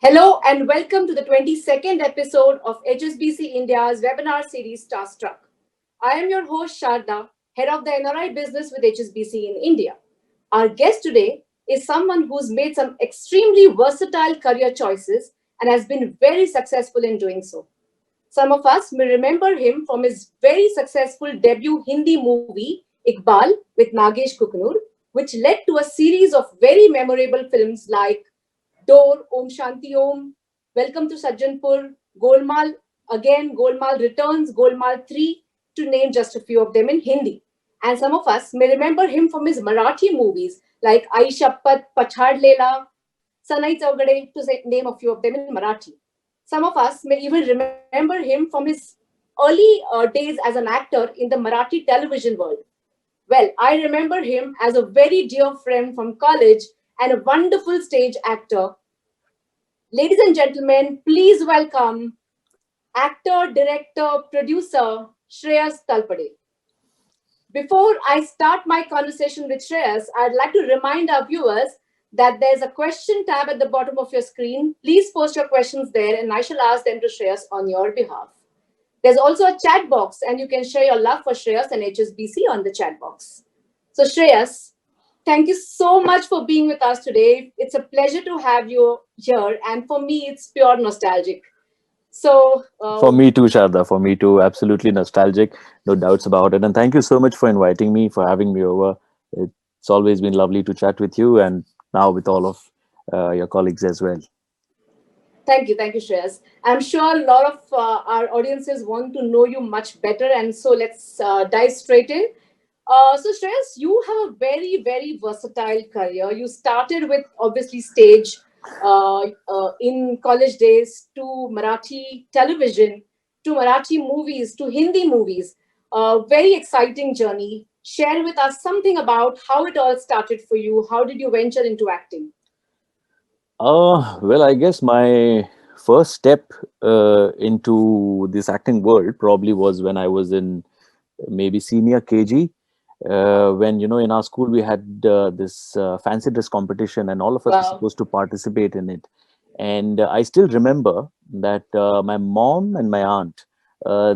Hello and welcome to the 22nd episode of HSBC India's webinar series Starstruck. I am your host Sharda, head of the NRI business with HSBC in India. Our guest today is someone who's made some extremely versatile career choices and has been very successful in doing so. Some of us may remember him from his very successful debut Hindi movie Iqbal with Nagesh Kukunur, which led to a series of very memorable films like Door, Om Shanti Om, Welcome to Sajjanpur, Golmaal, again Golmaal Returns, Golmaal 3, to name just a few of them in Hindi. And some of us may remember him from his Marathi movies like Aishapat, Pachhad Lela, Sanai Chaugade, to name a few of them in Marathi. Some of us may even remember him from his early days as an actor in the Marathi television world. Well, I remember him as a very dear friend from college and a wonderful stage actor. Ladies and gentlemen, please welcome actor, director, producer Shreyas Talpade. Before I start my conversation with Shreyas, I'd like to remind our viewers that there's a question tab at the bottom of your screen. Please post your questions there and I shall ask them to Shreyas on your behalf. There's also a chat box and you can share your love for Shreyas and HSBC on the chat box. So Shreyas, thank you so much for being with us today. It's a pleasure to have you here, and for me, it's pure nostalgic. So, For me too, Sharda. For me too. Absolutely nostalgic. No doubts about it. And thank you so much for inviting me, for having me over. It's always been lovely to chat with you and now with all of your colleagues as well. thank you, Shreyas. I'm sure a lot of our audiences want to know you much better, and so let's dive straight in. So, Shreyas, you have a very, very versatile career. You started with obviously stage in college days, to Marathi television, to Marathi movies, to Hindi movies. Very exciting journey. Share with us something about how it all started for you. How did you venture into acting? Well, I guess my first step into this acting world probably was when I was in maybe senior KG. When in our school we had this fancy dress competition, and all of us were Wow. supposed to participate in it. And I still remember that my mom and my aunt,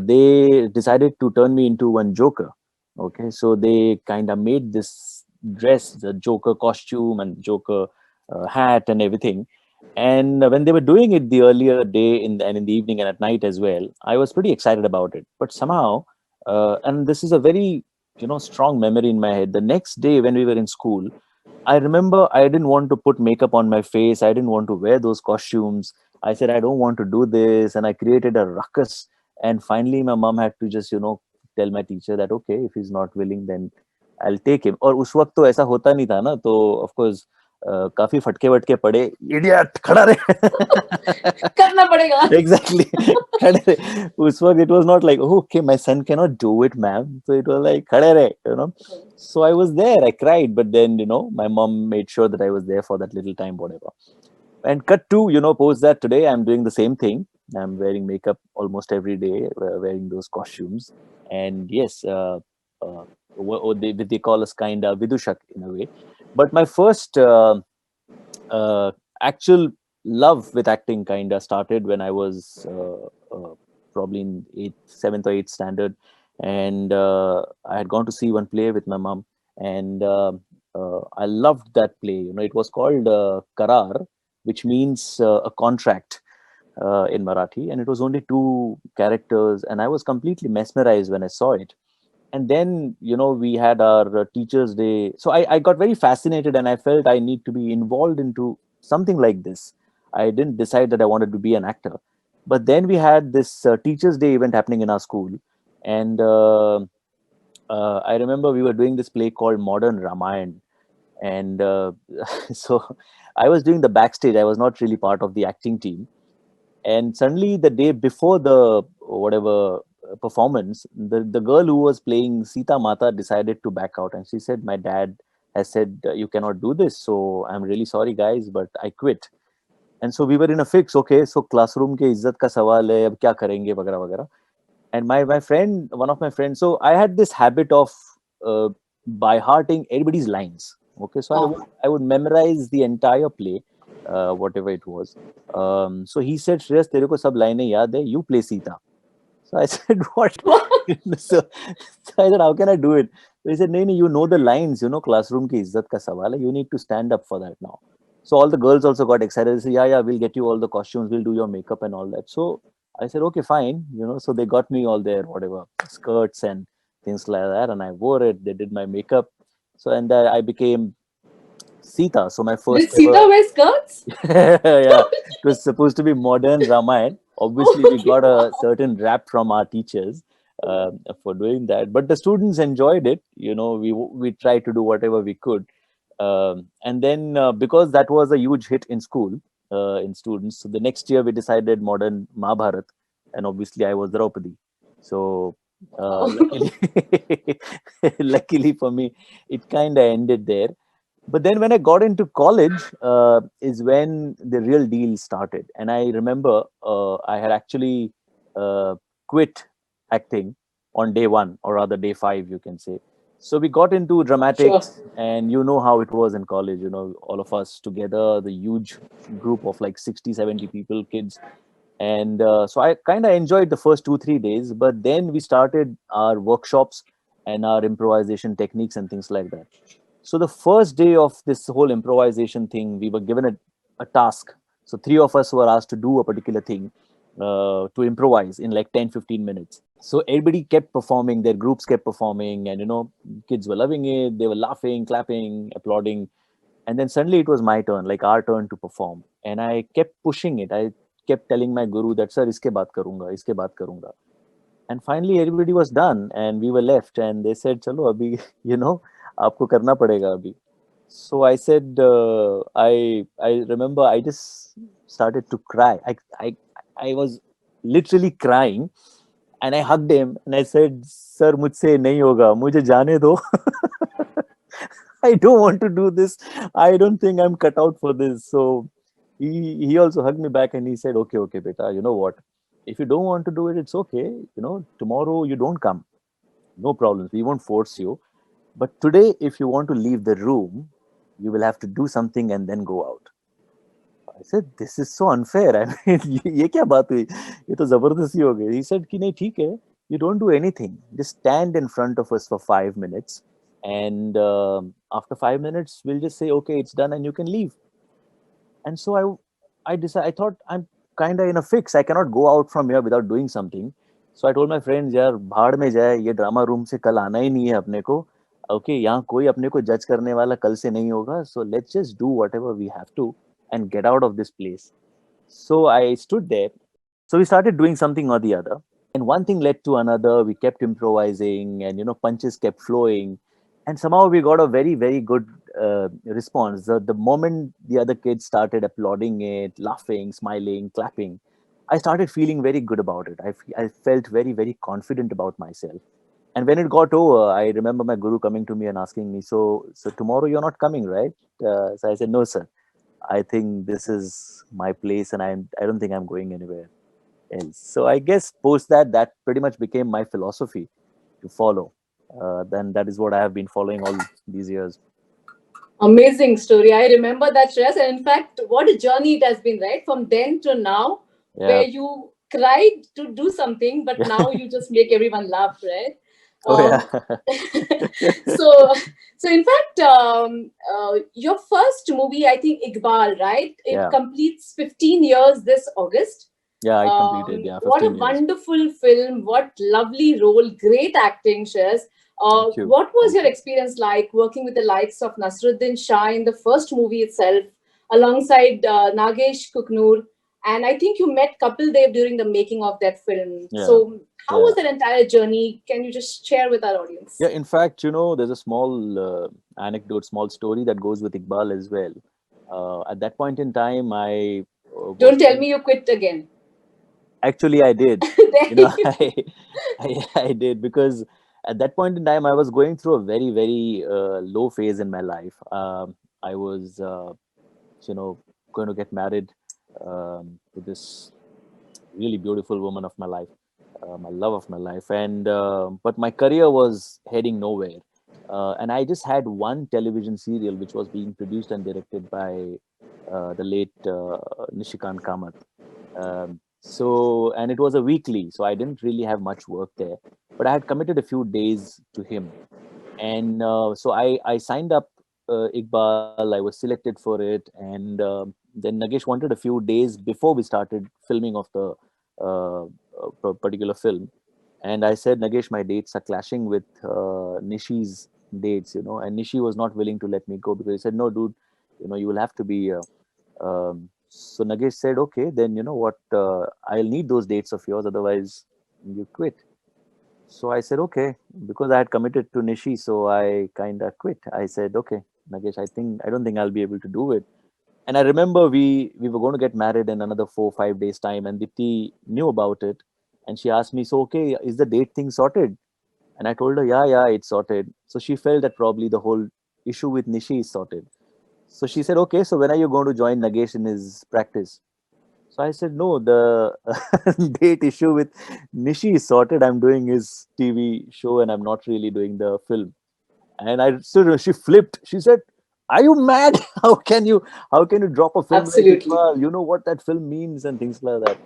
they decided to turn me into one Joker. Okay, so they kind of made this dress, the Joker costume and Joker hat and everything. And when they were doing it the earlier day and in the evening and at night as well, I was pretty excited about it. But somehow, and this is a very strong memory in my head. The next day when we were in school, I remember I didn't want to put makeup on my face. I didn't want to wear those costumes. I said I don't want to do this, and I created a ruckus. And finally, my mom had to just tell my teacher that okay, if he's not willing, then I'll take him. और उस वक्त तो ऐसा होता नहीं था ना, तो of course काफी फटके वटके पड़े. Idiot, खड़ा रहे. करना पड़ेगा. Exactly. खड़े रहे. उस वक्त it was not like, oh, okay, my son cannot do it, ma'am. So it was like खड़े रहे. So I was there. I cried, but then my mom made sure that I was there for that little time, whatever. And cut to post that today I'm doing the same thing. I'm wearing makeup almost every day, wearing those costumes. And yes, what they call us kind of vidushak in a way. But my first uh, actual love with acting kind of started when I was probably in seventh or eighth standard, and I had gone to see one play with my mom, and I loved that play. It was called Karar, which means a contract in Marathi, and it was only two characters, and I was completely mesmerized when I saw it. And then we had our teachers day, so I got very fascinated, and I felt I need to be involved into something like this. I didn't decide that I wanted to be an actor, but then we had this teachers day event happening in our school. And I remember we were doing this play called Modern Ramayan. And so I was doing the backstage. I was not really part of the acting team. And suddenly the day before the whatever performance, the girl who was playing Sita Mata decided to back out, and she said my dad has said you cannot do this, so I'm really sorry guys, but I quit. And so we were in a fix. Okay, so classroom ke izzat ka sawal hai, ab kya karenge, वगैरह वगैरह. And my friend, one of my friends, so I had this habit of by hearting everybody's lines. Okay, so Wow. I would memorize the entire play. whatever it was. So he said, Shreyas, तेरे को सब लाइनें याद है, you play Sita. So I said, what? so, so I said, how can I do it? So he said, no, no, you know the lines, classroom ki izzat ka sawal hai. You need to stand up for that now. So all the girls also got excited. They said, yeah, yeah, we'll get you all the costumes, we'll do your makeup and all that. So I said, okay, fine. So they got me all their whatever skirts and things like that, and I wore it. They did my makeup. So and I became Sita. So my Did first Sita ever, wear skirts? yeah, it was supposed to be modern Ramayana. Obviously, we Okay. got a certain rap from our teachers for doing that, but the students enjoyed it. We tried to do whatever we could, and then because that was a huge hit in school in students, so the next year we decided modern Mahabharat, and obviously I was Draupadi. So Wow. luckily, luckily for me, it kind of ended there. But then when I got into college is when the real deal started. And I remember I had actually quit acting on day one, or rather day five, you can say. So we got into Sure. dramatics, and you know how it was in college, all of us together, the huge group of like 60, 70 people, kids. And so I kind of enjoyed the first 2, 3 days, but then we started our workshops and our improvisation techniques and things like that. So the first day of this whole improvisation thing, we were given a task. So three of us were asked to do a particular thing, to improvise in like 10, 15 minutes. So everybody kept performing, their groups kept performing, and kids were loving it. They were laughing, clapping, applauding. And then suddenly it was my turn, like our turn to perform. And I kept pushing it. I kept telling my guru that, sir, iske baat karunga, iske baat karunga. And finally everybody was done and we were left, and they said, chalo abhi, aapko karna padega abhi. So I said, I remember I just started to cry. I was literally crying, and I hugged him and I said, sir, mujhse nahi hoga, mujhe jaane do. I don't want to do this. I don't think I'm cut out for this. So he also hugged me back and he said, okay, okay, beta, you know what? If you don't want to do it, it's okay. Tomorrow you don't come. No problems. We won't force you. But today, if you want to leave the room, you will have to do something and then go out. I said, this is so unfair. I mean, ये क्या बात हुई? ये तो जबरदस्ती हो गई. He said कि नहीं ठीक है. You don't do anything. Just stand in front of us for 5 minutes, and after 5 minutes, we'll just say, okay, it's done, and you can leave. And so I decided. I thought I'm kind of in a fix. I cannot go out from here without doing something. So I told my friends, यार भाड़ में जाए, ये drama room से कल आना ही नहीं है अपने को. Okay, यहाँ कोई अपने को जज करने वाला कल से नहीं होगा. So let's just do whatever we have to and get out of this place. So I stood there. So we started doing something or the other. And one thing led to another. We kept improvising, and punches kept flowing. And somehow we got a very, very good response. The moment the other kids started applauding it, laughing, smiling, clapping, I started feeling very good about it. I felt very, very confident about myself. And when it got over, I remember my guru coming to me and asking me, so tomorrow you're not coming, right? So I said, no, sir. I think this is my place, and I don't think I'm going anywhere else. So I guess post that pretty much became my philosophy to follow. Then that is what I have been following all these years. Amazing story. I remember that, Shreyas. And in fact, what a journey it has been, right? From then to now, Yeah. where you cried to do something, but now you just make everyone laugh, right? Oh yeah. so, so in fact, your first movie, I think Iqbal, right? It Yeah. completes 15 years this August. Yeah, I completed. Yeah, What a 15 years. wonderful film! What lovely role! Great acting, Shreyas. Thank you. What was Thank your you. experience like working with the likes of Nasruddin Shah in the first movie itself, alongside Nagesh Kuknur? And I think you met Kapil Dev during the making of that film. Yeah. So, how Yeah. was that entire journey? Can you just share with our audience? Yeah, in fact, there's a small anecdote, small story that goes with Iqbal as well. At that point in time, I was Don't tell me you quit again. actually I did. There I did, because at that point in time I was going through a very, very low phase in my life. I was, going to get married to this really beautiful woman of my life, my love of my life, and but my career was heading nowhere. And I just had one television serial which was being produced and directed by the late Nishikant Kamath. And it was a weekly, so I didn't really have much work there. But I had committed a few days to him, and so I signed up Iqbal. I was selected for it, and then Nagesh wanted a few days before we started filming of the particular film, and I said, Nagesh, my dates are clashing with Nishi's dates, and Nishi was not willing to let me go because he said, no, dude, you will have to be. So Nagesh said, okay, then you know what, I'll need those dates of yours, otherwise you quit. So I said, okay, because I had committed to Nishi, so I kind of quit. I said, okay, Nagesh, I don't think I'll be able to do it. And I remember we were going to get married in another 4 5 days time, and Dipti knew about it, and she asked me, so okay, is the date thing sorted? And I told her, yeah, it's sorted. So she felt that probably the whole issue with Nishi is sorted. So she said, okay, so when are you going to join Nagesh in his practice? So I said, no, the date issue with Nishi is sorted. I'm doing his TV show and I'm not really doing the film. And she flipped. She said, are you mad? How can you drop a film like Absolutely. Iqbal? You know what that film means and things like that.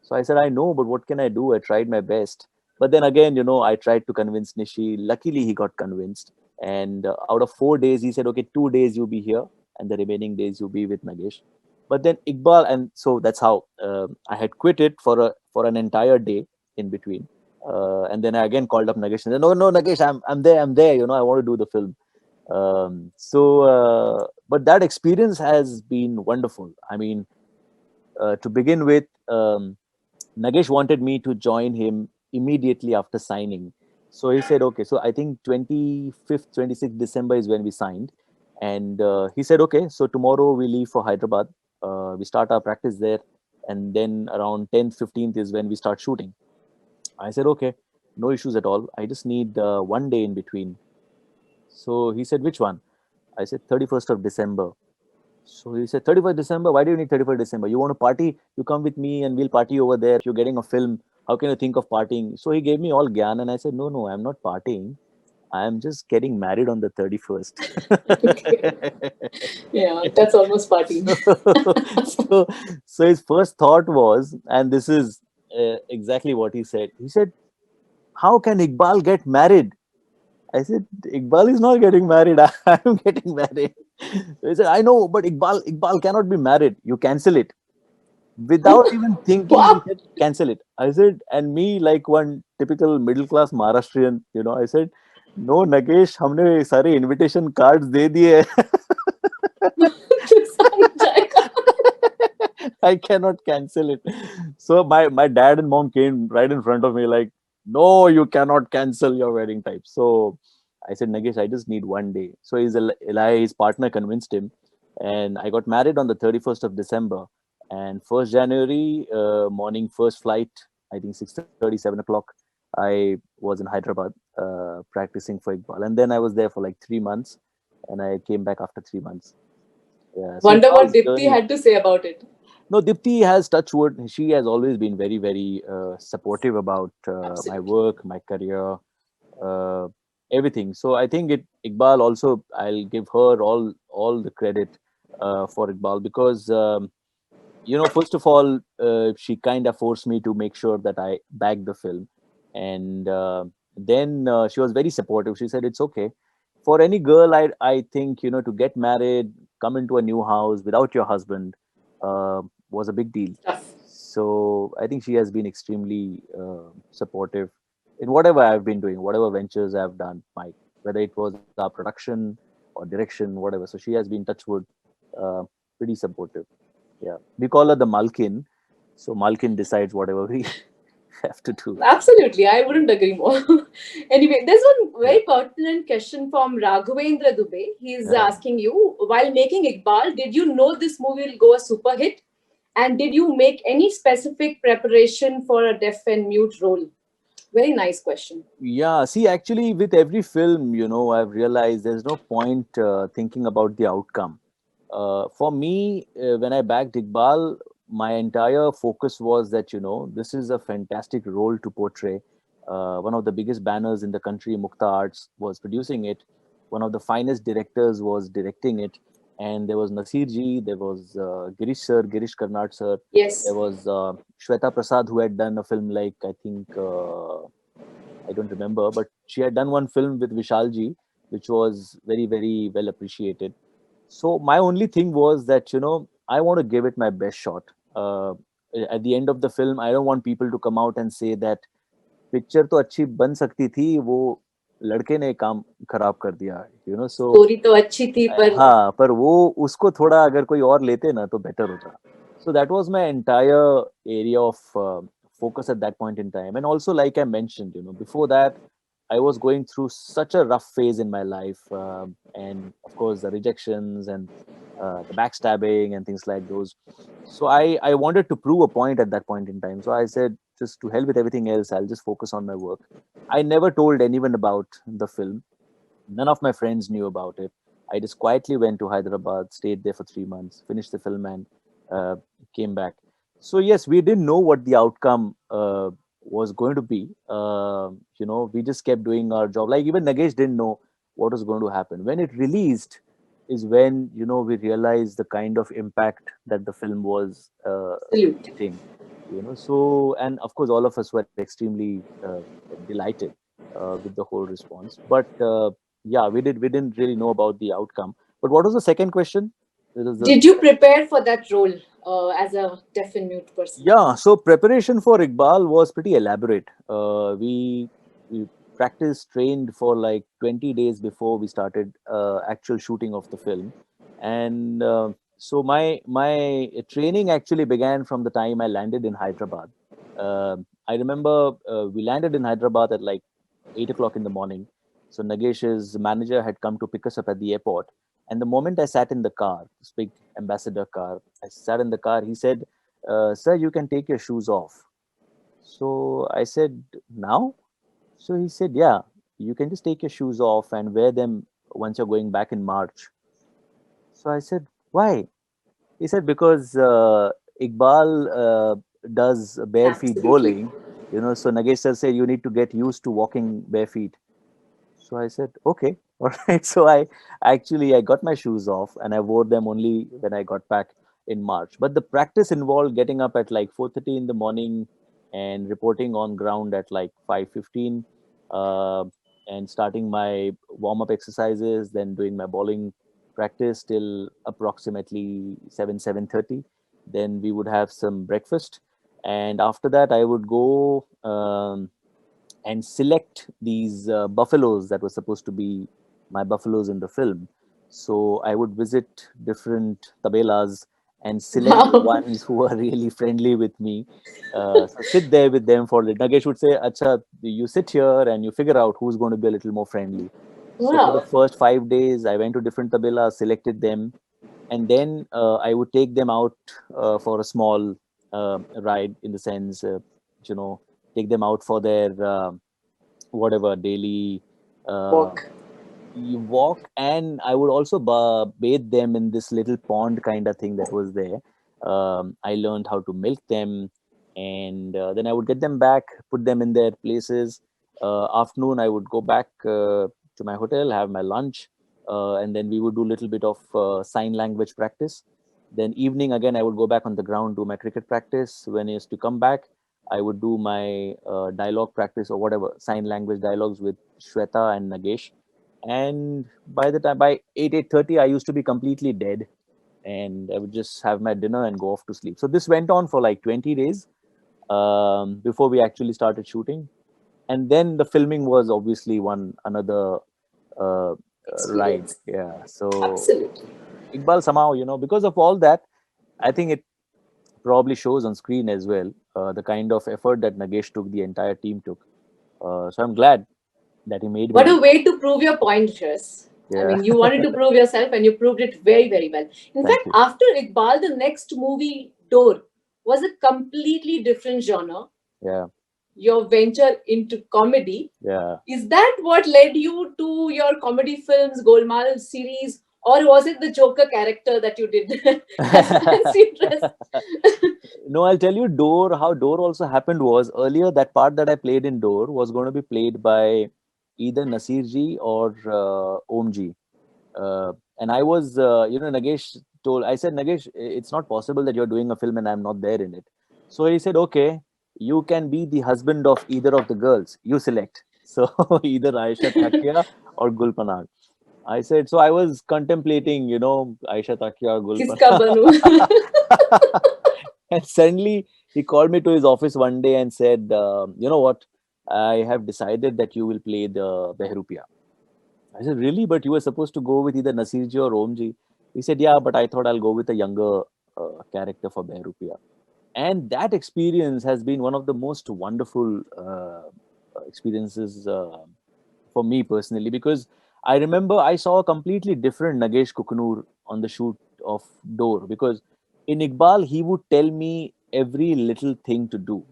So I said, I know, but what can I do? I tried my best. But then again, I tried to convince Nishi. Luckily, he got convinced. And out of 4 days, he said, okay, 2 days you'll be here, and the remaining days you'll be with Nagesh. But then Iqbal, and so that's how I had quit it for an entire day in between. And then I again called up Nagesh and said, no, Nagesh, I'm there. I want to do the film. But that experience has been wonderful. I mean, to begin with, Nagesh wanted me to join him immediately after signing. So he said, okay. So I think 25th, 26th December is when we signed. And he said, okay, so tomorrow we leave for Hyderabad. We start our practice there. And then around 10th, 15th is when we start shooting. I said, okay, no issues at all. I just need one day in between. So he said, which one? I said, 31st of December. So he said, 31st December? Why do you need 31st December? You want to party? You come with me and we'll party over there. You're getting a film. How can you think of partying? So he gave me all gyan and I said, no, I'm not partying. I'm just getting married on the 31st. Okay. Yeah, that's almost party. so, so, so his first thought was, and this is exactly what he said. He said, how can Iqbal get married? I said, Iqbal is not getting married. I'm getting married. So he said, I know, but Iqbal cannot be married. You cancel it. Without even thinking, he Wow. said, cancel it. I said, and me, like one typical middle class Maharashtrian, I said, no, Nagesh, हमने सारे invitation cards दे दिए. I cannot cancel it. So my dad and mom came right in front of me, like, no, you cannot cancel your wedding type. So I said, Nagesh, I just need one day. So Eli, his partner, convinced him, and I got married on the 31st of December. And 1st January morning, first flight, I think 6:30, 7 o'clock. I was in Hyderabad practicing for Iqbal, and then I was there for like 3 months, and I came back after 3 months. Yeah, so Wonder what Iqbal's Dipti journey. had to say about it. No, Dipti has touched wood. She has always been very, very supportive about my Absolutely. work, my career, uh, everything. So I think Iqbal also. I'll give her all the credit for Iqbal because first of all, she kind of forced me to make sure that I back the film, and then she was very supportive. She said it's okay for any girl. I think to get married, come into a new house without your husband was a big deal. Tough. So I think she has been extremely supportive in whatever I've been doing, whatever ventures I've done, Mike, whether it was our production or direction, whatever. So she has been touchwood, pretty supportive. Yeah, we call her the Malkin. So Malkin decides whatever we have to do. Absolutely, I wouldn't agree more. Anyway, there's one Yeah. very pertinent question from Raghavendra Dubey. He's Uh, asking you, while making Iqbal, did you know this movie will go a super hit? And did you make any specific preparation for a deaf and mute role? Very nice question. yeah. See, actually, with every film, I've realized there's no point thinking about the outcome. For me, when I backed Iqbal, my entire focus was that this is a fantastic role to portray. One of the biggest banners in the country, Mukta Arts, was producing it, one of the finest directors was directing it, and there was Nasir ji, there was Girish sir, Girish Karnad sir, Yes. there was Shweta Prasad, who had done a film like, I think, I don't remember, but she had done one film with Vishal ji, which was very, very well appreciated. So my only thing was that, I want to give it my best shot. Uh, at the end of the film, I don't want people to come out and say that picture तो अच्छी बन सकती थी, वो लड़के ने काम खराब कर दिया, सो स्टोरी तो अच्छी थी पर हाँ, पर वो उसको थोड़ा अगर कोई और लेते ना तो बेटर होता. So that was my entire area of focus at that point in time. And also, like I mentioned, before that, I was going through such a rough phase in my life, and of course the rejections and the backstabbing and things like those. So I wanted to prove a point at that point in time. So I said, just to hell with everything else, I'll just focus on my work. I never told anyone about the film. None of my friends knew about it. I just quietly went to Hyderabad, stayed there for 3 months, finished the film, and uh, came back. So yes, we didn't know what the outcome was going to be. We just kept doing our job. Like even Nagesh didn't know what was going to happen. When it released, is when we realized the kind of impact that the film was absolutely. getting. So, and of course, all of us were extremely delighted with the whole response. But yeah, we didn't really know about the outcome. But what was the second question? It was Did you prepare for that role as a deaf and mute person? Yeah, so preparation for Iqbal was pretty elaborate. We practiced, trained for like 20 days before we started actual shooting of the film, and so my training actually began from the time I landed in Hyderabad. I remember we landed in Hyderabad at like 8 o'clock in the morning. So Nagesh's manager had come to pick us up at the airport, and the moment I sat in the car, this big ambassador car, I sat in the car. He said, "Sir, you can take your shoes off." So I said, "Now?" So he said, "Yeah, you can just take your shoes off and wear them once you're going back in March." So I said, "Why?" He said, "Because Iqbal does bare feet Absolutely. bowling, so Nagesh sir said you need to get used to walking bare feet." So I said, "Okay, all right." So I got my shoes off and I wore them only when I got back in March. But the practice involved getting up at like 4:30 in the morning and reporting on ground at like 5:15, uh, and starting my warm up exercises, then doing my bowling practice till approximately 7:30. Then we would have some breakfast, and after that I would go. And select these buffaloes that were supposed to be my buffaloes in the film. So I would visit different tabelas and select the Wow. ones who are really friendly with me. So sit there with them for a little. Nagesh would say, "Acha, you sit here and you figure out who's going to be a little more friendly." So for the Wow. first 5 days, I went to different tabelas, selected them, and then I would take them out for a small ride, in the sense, you know, take them out for their whatever daily uh, Walk. walk, and I would also bathe them in this little pond kind of thing that was there. I learned how to milk them, and then I would get them back, put them in their places. Afternoon, I would go back to my hotel, have my lunch, and then we would do a little bit of sign language practice. Then evening again, I would go back on the ground, do my cricket practice. When I used to come back, I would do my dialogue practice or whatever sign language dialogues with Shweta and Nagesh. And by the time by 8:30, I used to be completely dead, and I would just have my dinner and go off to sleep. So this went on for like 20 days before we actually started shooting, and then the filming was obviously one another ride. Experience. Yeah. So Absolutely. Iqbal, somehow, because of all that, I think it probably shows on screen as well, the kind of effort that Nagesh took, the entire team took. So I'm glad that he made me What the. a way to prove your point, Chris. I Yeah. mean, you wanted to prove yourself and you proved it very, very well. In Thank fact, you. after Iqbal, the next movie, Door, was a completely different genre. Yeah. Your venture into comedy. Yeah. Is that what led you to your comedy films, Golmaal series, or was it the Joker character that you did as fancy dress? No, I'll tell you Door, how Door also happened was earlier that part that I played in Door was going to be played by either Nasirji or Omji. And I was, Nagesh I said, Nagesh, it's not possible that you're doing a film and I'm not there in it. So he said, okay, you can be the husband of either of the girls. You select. So either Aisha Thakia or Gul Panag. I said, so I was contemplating, Aisha Thakia or Gul किसका बनूं? Panag. And suddenly he called me to his office one day and said, you know what? I have decided that you will play the Behrupia. I said, really? But you were supposed to go with either Nasirji or Omji. He said, yeah, but I thought I'll go with a younger character for Behrupia. And that experience has been one of the most wonderful experiences for me personally, because I remember I saw a completely different Nagesh Kukunur on the shoot of Door, because in Iqbal, he would tell me every little thing to do,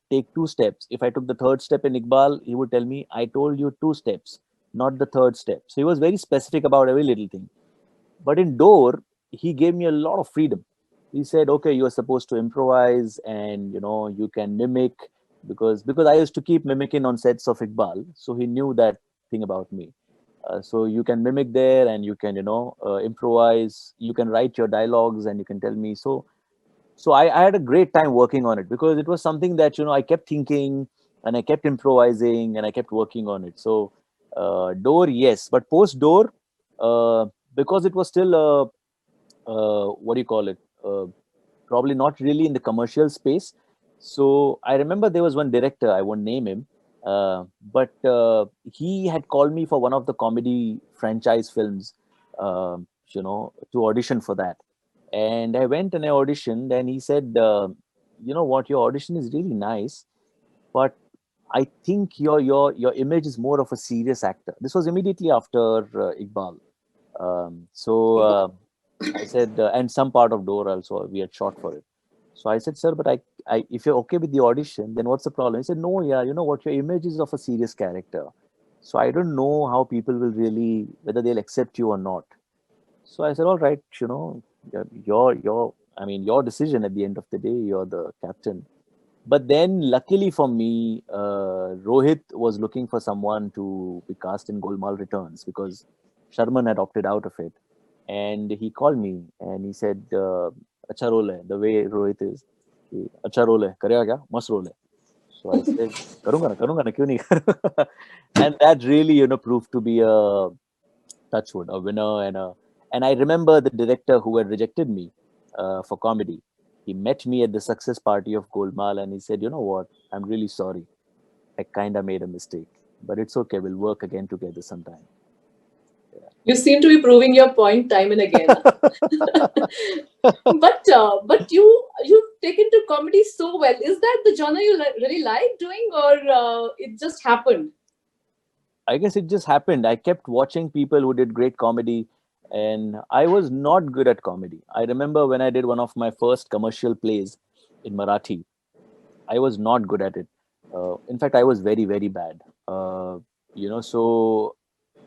take two steps. If I took the third step in Iqbal, he would tell me, I told you two steps, not the third step. So he was very specific about every little thing. But in Door, he gave me a lot of freedom. He said, okay, you're supposed to improvise and, you can mimic, because I used to keep mimicking on sets of Iqbal. So he knew that thing about me. So you can mimic there and you can, improvise. You can write your dialogues and you can tell me. So I had a great time working on it, because it was something that, I kept thinking and I kept improvising and I kept working on it. So Door, yes. But post Door, because it was still what do you call it? Probably not really in the commercial space. So I remember there was one director, I won't name him, but he had called me for one of the comedy franchise films, to audition for that. And I went and I auditioned, and he said, you know what, your audition is really nice, but I think your image is more of a serious actor. This was immediately after Iqbal. So I said, and some part of Door also we had shot for it. So I said, sir, but if you're okay with the audition, then what's the problem? He said, no, yeah, you know what, your image is of a serious character. So I don't know how people will really, whether they'll accept you or not. So I said, all right, your decision at the end of the day, you're the captain. But then, luckily for me, Rohit was looking for someone to be cast in Golmaal Returns, because Sharman had opted out of it. And he called me and he said, "Acha role hai." The way Rohit is, "Acha role hai, karega kya? Mast role hai." So I said, "Karunga na, kyun nahi karunga?" And that really, proved to be a touchwood, a winner, and I remember the director who had rejected me for comedy. He met me at the success party of Golmaal and he said, "You know what? I'm really sorry. I kind of made a mistake, but it's okay. We'll work again together sometime." You seem to be proving your point time and again. But you've taken to comedy so well. Is that the genre you really like doing, or it just happened? I guess it just happened. I kept watching people who did great comedy, and I was not good at comedy. I remember when I did one of my first commercial plays in Marathi, I was not good at it. In fact, I was very, very bad. So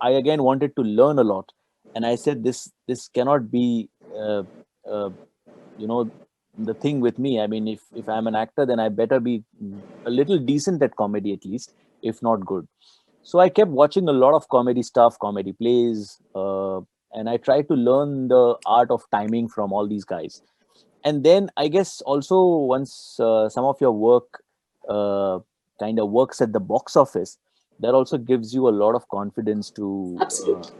I again wanted to learn a lot, and I said, this cannot be, uh, you know, the thing with me. I mean, if I'm an actor, then I better be a little decent at comedy at least, if not good. So I kept watching a lot of comedy stuff, comedy plays, and I tried to learn the art of timing from all these guys. And then I guess also once some of your work uh, kind of works at the box office, that also gives you a lot of confidence to Absolutely.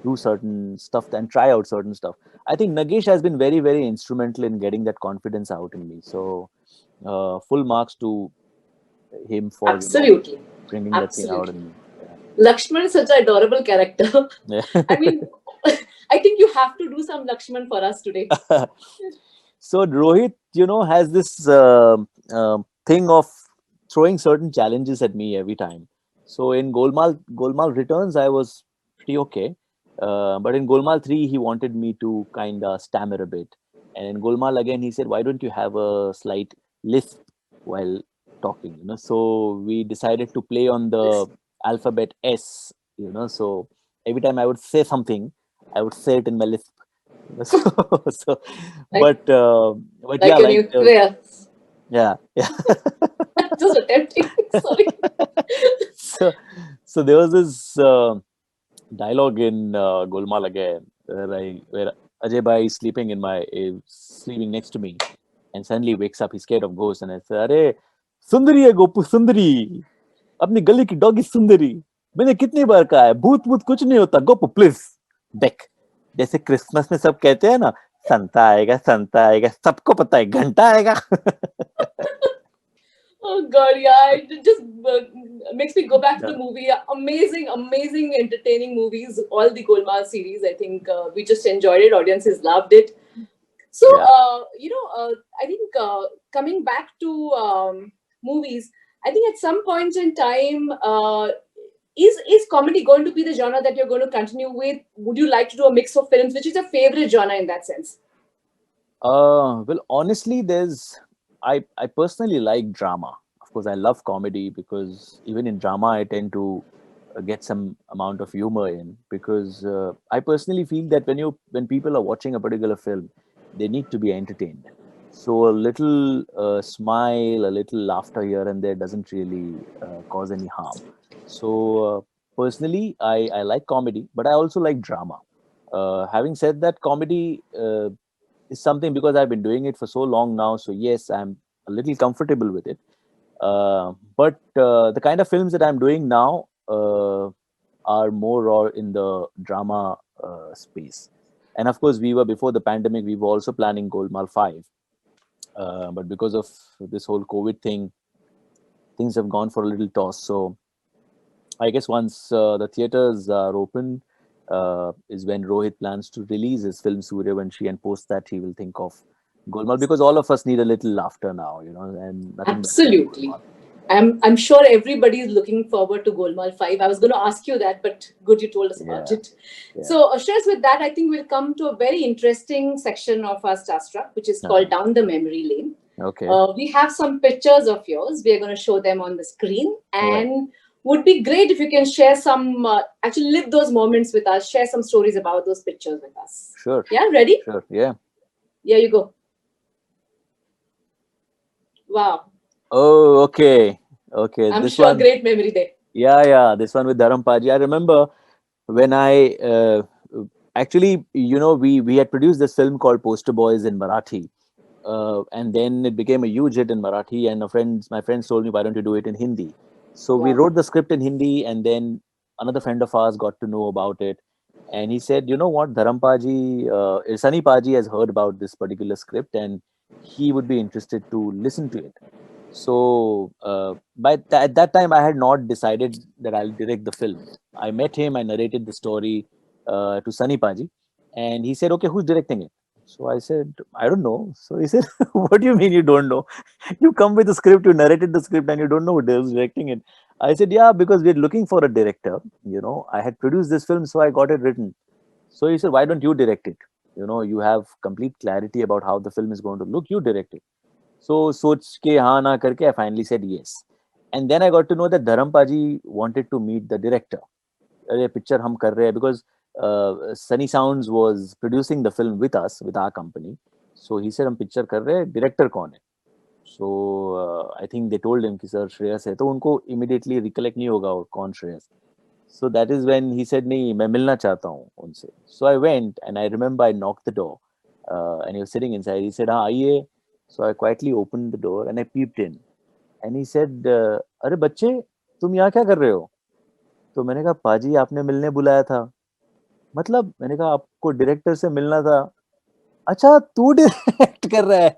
do certain stuff and try out certain stuff. I think Nagesh has been very, very instrumental in getting that confidence out in me. So full marks to him for Absolutely. bringing that thing out Absolutely. in me. Lakshman is such an adorable character. Yeah. I mean, I think you have to do some Lakshman for us today. So Rohit, has this thing of throwing certain challenges at me every time. So in Golmaal Returns, I was pretty okay, but in Golmaal 3, he wanted me to kind of stammer a bit, and in Golmaal again, he said, "Why don't you have a slight lisp while talking?" So we decided to play on the alphabet S. So every time I would say something, I would say it in my lisp. So, Like, but like yeah, your like nuclear. yeah, yeah. just attempting. Sorry. so, so there was this dialogue in Golmaal again, where Ajay Bhai is sleeping next to me, and suddenly wakes up. He's scared of ghosts, and I said, "अरे सुंदरी है गोपू सुंदरी, अपनी गली की doggy सुंदरी, मैंने कितनी बार कहा है भूत भूत कुछ नहीं होता गोपू प्लीज देख." जैसे क्रिसमस में सब कहते हैं ना, संता आएगा, सबको पता है घंटा आएगा. Oh God, yeah, it just makes me go back to the movie. Amazing, amazing, entertaining movies. All the Golmaal series, I think we just enjoyed it. Audiences loved it. So, Yeah. I think coming back to movies, I think at some point in time, is comedy going to be the genre that you're going to continue with? Would you like to do a mix of films? Which is your favorite genre in that sense? Well, honestly, I personally like drama. Of course, I love comedy because even in drama, I tend to get some amount of humor in, because I personally feel that when people are watching a particular film, they need to be entertained. So a little smile, a little laughter here and there doesn't really cause any harm. So personally, I like comedy, but I also like drama. Having said that, comedy is something, because I've been doing it for so long now. So yes, I'm a little comfortable with it. But the kind of films that I'm doing now are more or in the drama space. And of course, we were before the pandemic. We were also planning Golmaal 5, but because of this whole COVID thing, things have gone for a little toss. So I guess once the theaters are open, is when Rohit plans to release his film Suryavanshi, and post that he will think of Golmaal, because all of us need a little laughter now, and nothing better than Absolutely. Golmaal. I'm sure everybody is looking forward to Golmaal 5. I was going to ask you that, but good you told us about Yeah, it. yeah. So, Shreyas, with that, I think we'll come to a very interesting section of our Starstruck, which is called Down the Memory Lane. Okay. We have some pictures of yours. We are going to show them on the screen. Right. And would be great if you can share some, actually live those moments with us, share some stories about those pictures with us. Sure. Yeah, ready? Sure. Yeah. Here you go. Wow. Oh, okay. Okay. I'm This sure one. great memory there. Yeah. This one with Dharampaji. I remember when I actually, we had produced this film called Poster Boys in Marathi. And then it became a huge hit in Marathi, and my friends told me, why don't you do it in Hindi? So we Wow. wrote the script in Hindi, and then another friend of ours got to know about it, and he said, you know what, Dharampaji, Sunny Paji has heard about this particular script, and he would be interested to listen to it. So at that time, I had not decided that I'll direct the film. I met him, I narrated the story to Sunny Paji, and he said, okay, who's directing it? So I said, I don't know. So he said, what do you mean you don't know? You come with the script, you narrated the script, and you don't know who's directing it. I said, yeah, because we're looking for a director. I had produced this film, so I got it written. So he said, why don't you direct it? You have complete clarity about how the film is going to look. You direct it. So सोच के हाँ ना करके I finally said yes. And then I got to know that Dharampaji wanted to meet the director. अरे picture हम कर रहे हैं, because Sunny Sounds was producing the film with us, with our company. So he said हम picture कर रहे हैं, director कौन है? So I think they told him कि sir श्रेयस है, तो उनको immediately recollect नहीं होगा कौन Shreyas. So that is when he said नहीं मैं मिलना चाहता हूँ उनसे. So I went, and I remember I knocked the door, and he was sitting inside. He said हाँ आइए. So I quietly opened the door and I peeped in, and he said, अरे बच्चे तुम यहाँ क्या कर रहे हो? तो मैंने कहा पाजी आपने मिलने बुलाया था. मतलब मैंने कहा आपको डायरेक्टर से मिलना था. अच्छा तू डायरेक्ट कर रहा है.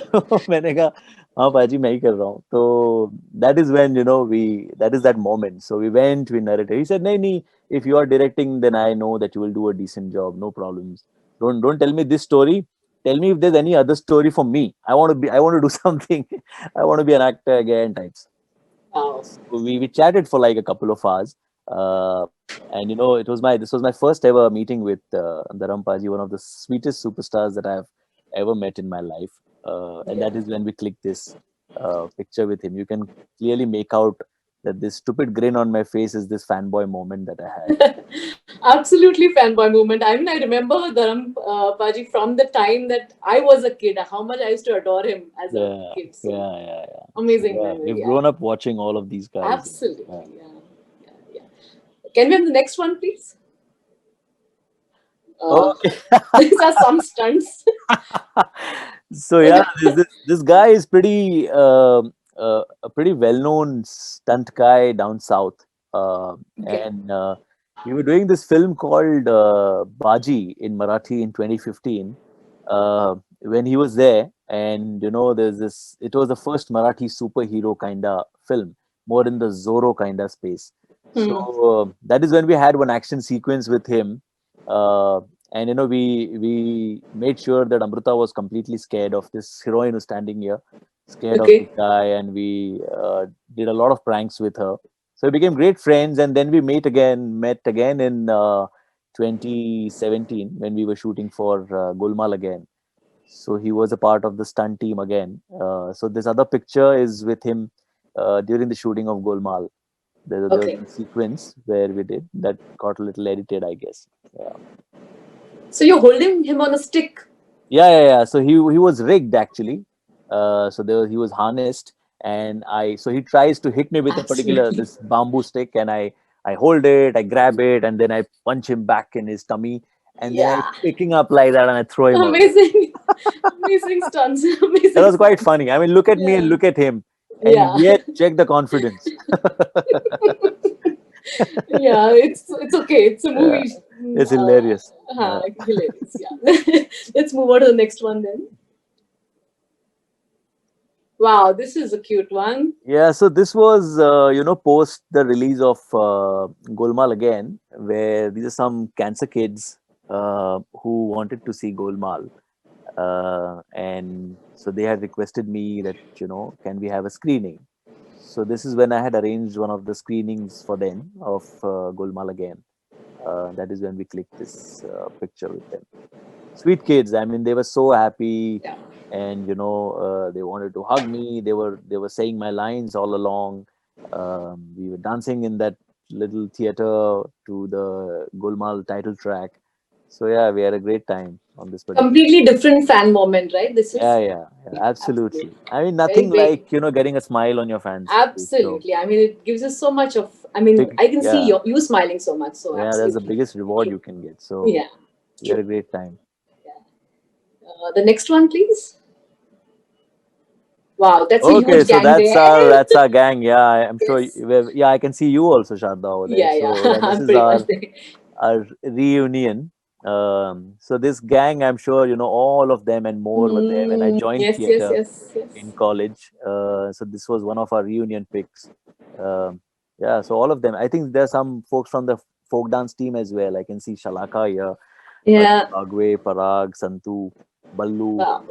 तो मैंने कहा हाँ पाजी मैं ही कर रहा हूँ. तो that is when that is that moment. So we went, we narrated. He said नहीं, if you are directing, then I know that you will do a decent job, no problems. Don't tell me this story. Tell me if there's any other story for me. I want to do something. I want to be an actor again types. Wow. So we chatted for like a couple of hours. And this was my first ever meeting with Dharampaji, one of the sweetest superstars that I've ever met in my life. And that is when we clicked this picture with him. You can clearly make out that this stupid grin on my face is this fanboy moment that I had. Absolutely fanboy moment. I mean, I remember Dharam Paji from the time that I was a kid, how much I used to adore him as a Yeah, kid. So yeah. So amazing yeah, memory. we've Yeah, grown up watching all of these guys. Yeah. absolutely. Yeah, yeah, yeah. Can we have the next one, please? Uh, Okay. these are some stunts. So yeah, this guy is a pretty well-known stunt guy down south, Okay. and we were doing this film called Baji in Marathi in 2015. When he was there, and there's this. It was the first Marathi superhero kind of film, more in the Zorro kind of space. So Hmm. that is when we had one action sequence with him. Uh, and we made sure that Amrita was completely scared of this heroine who's standing here, scared of this Okay. guy, and we did a lot of pranks with her. So we became great friends, and then we met again in 2017 when we were shooting for Gulmal again. So he was a part of the stunt team again. So this other picture is with him during the shooting of Gulmal. There was Okay. a sequence where we did that got a little edited, I guess. Yeah. So you're holding him on a stick. Yeah. So he was rigged actually. So he was harnessed, and so he tries to hit me with a particular Absolutely. this bamboo stick, and I hold it, I grab it, and then I punch him back in his tummy, and then I Yeah. picking up like that, and I throw him out. Amazing. Amazing stunts. That Amazing was quite stunts. funny. I mean, look at me and Yeah. look at him, and Yeah. yet check the confidence. Yeah, it's okay. It's a Yeah, movie. it's hilarious. Yeah. Hilarious. Yeah. Let's move on to the next one then. Wow, this is a cute one. Yeah, so this was, post the release of Golmaal again, where these are some cancer kids who wanted to see Golmaal. And so they had requested me that, can we have a screening? So this is when I had arranged one of the screenings for them of Golmaal again. That is when we clicked this picture with them. Sweet kids. I mean, they were so happy, Yeah. and they wanted to hug me. They were saying my lines all along. We were dancing in that little theater to the Gulmal title track. So yeah, we had a great time on this particular. Completely different fan moment, right? This Yeah, is yeah, absolutely absolutely. I mean, very nothing big. like getting a smile on your fans face. So Absolutely. I mean, it gives us so much of. I mean, big, I can see yeah, you smiling so much. So yeah. That's the absolutely biggest reward true. you can get. So Yeah, we had true. a great time. Yeah. The next one, please. Wow, that's a Okay, huge so gang that's there. our that's our gang. Yeah, I'm sure. Yes. Yeah, I can see you also, Shardha, over there. Yeah, yeah. So yeah, this I'm is pretty much there. our reunion. So this gang, I'm sure all of them and more were there when I joined Yes, yes, theater yes, in yes. college. So this was one of our reunion pics. Yeah, so all of them. I think there's some folks from the folk dance team as well. I can see Shalaka here, Yeah. Agwe, Parag, Santu, Ballu. Wow.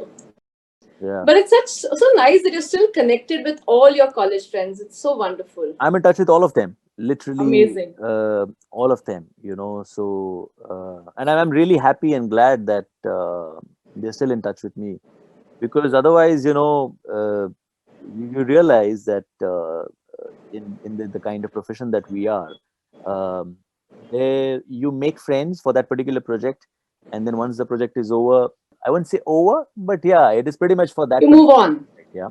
Yeah. But it's so nice that you're still connected with all your college friends. It's so wonderful. I'm in touch with all of them, literally Amazing. all of them. So and I'm really happy and glad that they're still in touch with me, because otherwise, you realize that in the kind of profession that we are, um, there you make friends for that particular project, and then once the project is over, I wouldn't say over, but yeah, it is pretty much for that You move particular on. project. Yeah,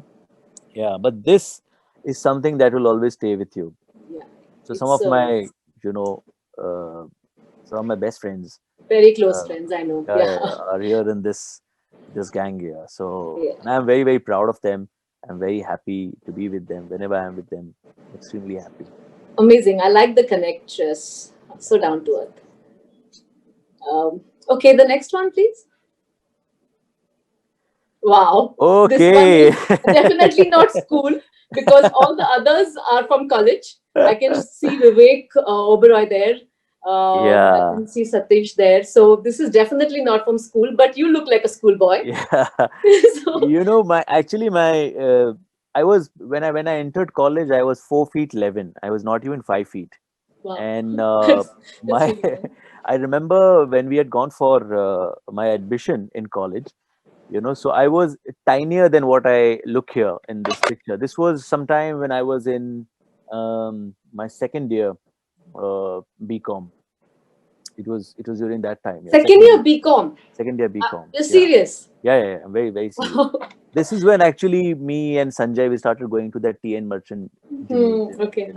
yeah, but this is something that will always stay with you. Yeah. So some It's of my, you know, uh, some of my best friends, very close uh, friends, I know. yeah, Yeah. are here in this gang here. So, Yeah. and I'm very very proud of them. I'm very happy to be with them. Whenever I'm with them, extremely happy. Amazing. I like the connect, just so down to earth. Okay, the next one, please. Wow, this one Okay. is definitely not school because all the others are from college. I can see Vivek Oberoi there. I Yeah, can see Satish there. So this is definitely not from school, but you look like a schoolboy. yeah. So My actually my I was when I entered college, I was 4 feet 11. I was not even 5 feet. wow, And that's that's my really nice. I remember when we had gone for my admission in college, so I was tinier than what I look here in this picture. This was sometime when I was in My second year, BCom. It was during that time. Yeah, Second year BCom. second year BCom. You're Yeah, serious? yeah. I'm very, very serious. This is when actually me and Sanjay we started going to that TN Merchant Gymnasium. Okay.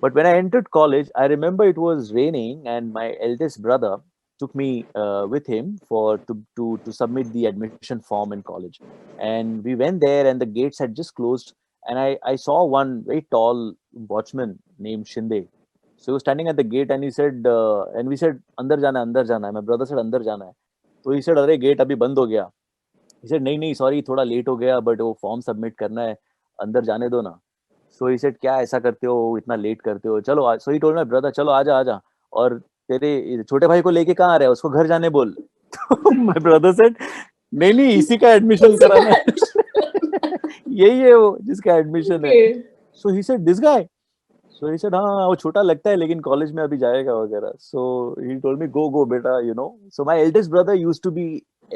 But when I entered college, I remember it was raining, and my eldest brother took me with him to submit the admission form in college. And we went there, and the gates had just closed. And I saw one very tall watchman named Shinde. So he was standing at the gate, and he said, and we said, "Andar jana, andar jana." My brother said, "Andar jana hai." So he said, "अरे gate अभी बंद हो गया." He said, "नहीं नहीं sorry थोड़ा late हो गया but वो फॉर्म सबमिट करना है अंदर जाने दो ना." So he said, "क्या ऐसा करते हो इतना लेट करते हो चलो आज." So he told my brother, "चलो आजा आजा और तेरे छोटे भाई को लेके कहाँ आ रहा है उसको घर जाने बोल." तो my brother said, "नहीं नहीं इसी का एडमिशन कराना है." यही है वो जिसका एडमिशन है. Okay. So he said, "This guy." So he said, हाँ वो छोटा लगता है लेकिन कॉलेज में अभी जाएगा वगैरह. So he told me, go बेटा, you know. So my eldest brother used to be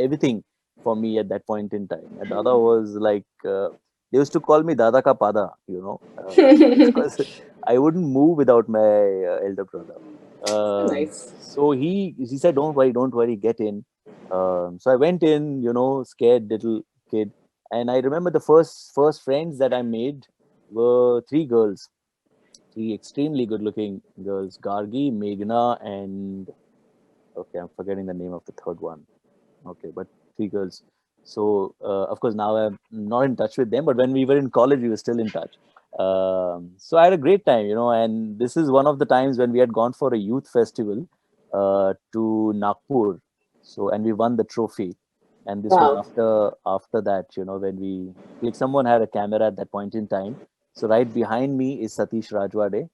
everything for me at that point in time. My dada was like, they used to call me Dada ka Pada, you know, because I wouldn't move without my elder brother. Nice. So he said, don't worry, get in. So I went in, you know, scared little kid, and I remember the first friends that I made were three girls, three extremely good looking girls, Gargi, Meghna, and okay, I'm forgetting the name of the third one. Okay, but three girls. So of course now I'm not in touch with them, but when we were in college, we were still in touch. So I had a great time, you know, and this is one of the times when we had gone for a youth festival to Nagpur. So and we won the trophy, and this was Wow. after that, you know, when we like someone had a camera at that point in time. So right behind me is Satish Rajwade.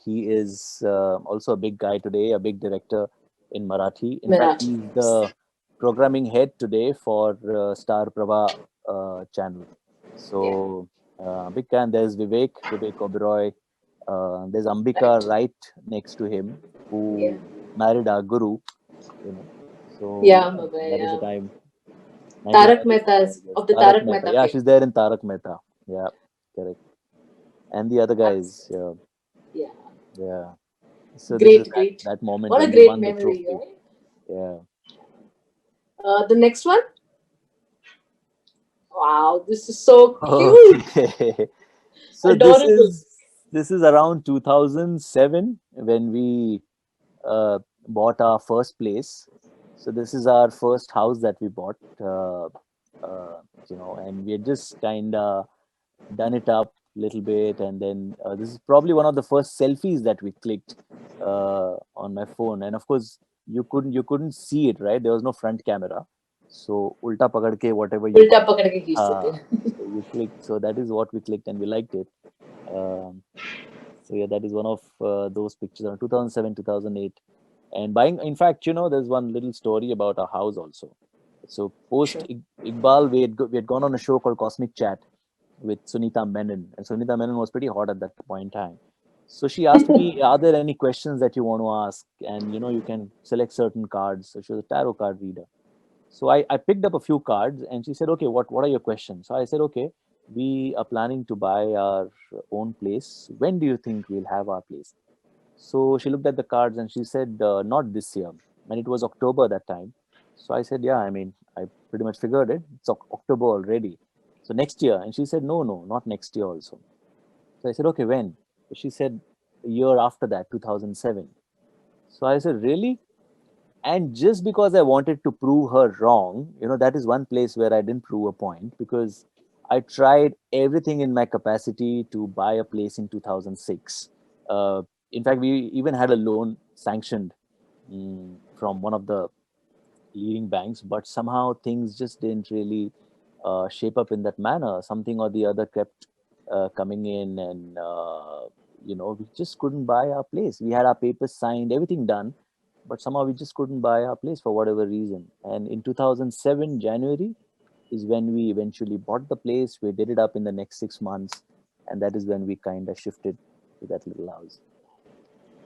He is also a big guy today, a big director in Marathi. In fact, Marathi. he's the programming head today for Star Prabha channel. Yeah. So big fan. There's Vivek Oberoi. There's Right. Ambika right next to him, Yeah. who married our guru. You know, so Yeah, yeah, Mabel, that is the yeah. time. Tarak 1995, Mehta's yes. of the Tarak Tarak Mehta. Mehta Yeah, fame. she's there in Tarak Mehta. Yeah, correct. And the other guys. Absolutely. Yeah, Yeah. yeah. So this is Great, that great. that moment What a when we great won the memory, trophy. right? Yeah. The next one. Wow, this is so cute. Okay. So Adorable. this is around 2007 when we uh, bought our first place. So this is our first house that we bought. You know, and we had just kind of done it up a little bit, and then this is probably one of the first selfies that we clicked on my phone. And of course, you couldn't see it, right? There was no front camera, so ulta pakad ke whatever you उल्टा पकड़ के खींचते थे. so you clicked. So that is what we clicked, and we liked it. Um, so yeah, that is one of those pictures on 2007, 2008. And buying, in fact, you know, there's one little story about our house also. So post Sure. Iqbal, we had gone on a show called Cosmic Chat with Sunita Menon, and Sunita Menon was pretty hot at that point in time. So she asked me, "Are there any questions that you want to ask?" And you know, you can select certain cards. So she was a tarot card reader. So I picked up a few cards, and she said, "Okay, what are your questions?" So I said, "Okay, we are planning to buy our own place. When do you think we'll have our place?" So she looked at the cards and she said, "Not this year." And it was October that time. So I said, "Yeah, I mean, I pretty much figured it. It's October already. So next year." And she said, "No, no, not next year also." So I said, "Okay, when?" She said, "A year after that, 2007." So I said, "Really?" And just because I wanted to prove her wrong, you know, that is one place where I didn't prove a point, because I tried everything in my capacity to buy a place in 2006. In fact, we even had a loan sanctioned from one of the leading banks, but somehow things just didn't really shape up in that manner. Something or the other kept coming in, and you know, we just couldn't buy our place. We had our papers signed, everything done, but somehow we just couldn't buy our place for whatever reason. And in 2007 January is when we eventually bought the place. We did it up in the next 6 months, and that is when we kind of shifted to that little house.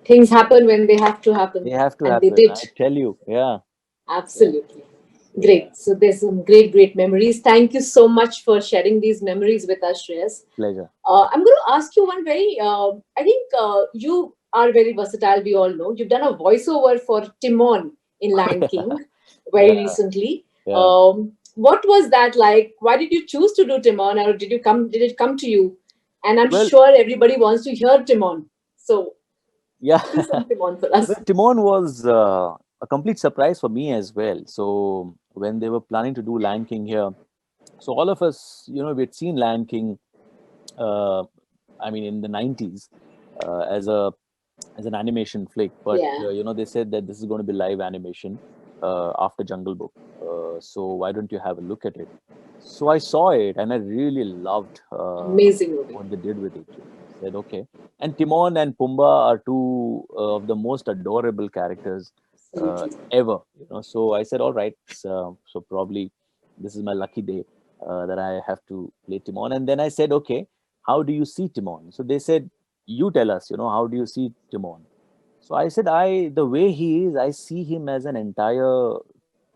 Things happen when they have to They happen, have to and they happen, I did. tell you. Yeah, yeah, Absolutely. Great. So there's some great memories. Thank you so much for sharing these memories with us, Shreyas. Pleasure. I'm going to ask you one very, I think you are very versatile, we all know. You've done a voiceover for Timon in Lion King very Yeah, recently. yeah. What was that like? Why did you choose to do Timon, or did it come to you? And I'm Well, sure everybody wants to hear Timon. So yeah. do some Timon for us. Well, Timon was a complete surprise for me as well. So when they were planning to do Lion King here, so all of us, we'd seen Lion King. Uh, I mean, in the '90s, as an animation flick, but Yeah. they said that this is going to be live animation after Jungle Book. So why don't you have a look at it? So I saw it and I really loved Amazing movie. what they did with it. I said, okay. And Timon and Pumbaa are two of the most adorable characters Absolutely. ever. So I said, all right. So probably this is my lucky day that I have to play Timon. And then I said, okay, how do you see Timon? So they said, you tell us. How do you see Timon? So I said, the way he is, I see him as an entire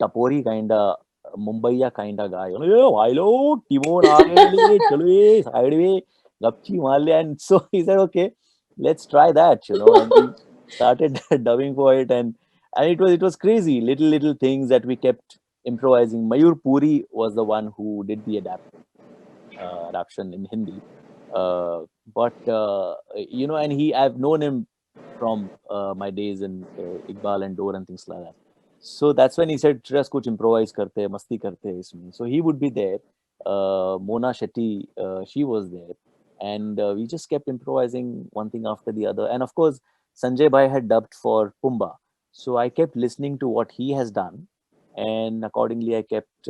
Tapori kind of Mumbaiya kind of guy. "Yeah, hello, Timon, chalo side way, gapchi marle." And so he said, okay, let's try that, and we started dubbing for it, and it was crazy, little things that we kept improvising. Mayur Puri was the one who did the adaptation in Hindi. But and I've known him from my days in Iqbal and Dor and things like that. So that's when he said, "Just kuch improvise karte, hai, masti karte hai isme." So he would be there. Mona Shetty, she was there, and we just kept improvising one thing after the other. And of course, Sanjay Bhai had dubbed for Pumba, so I kept listening to what he has done, and accordingly, I kept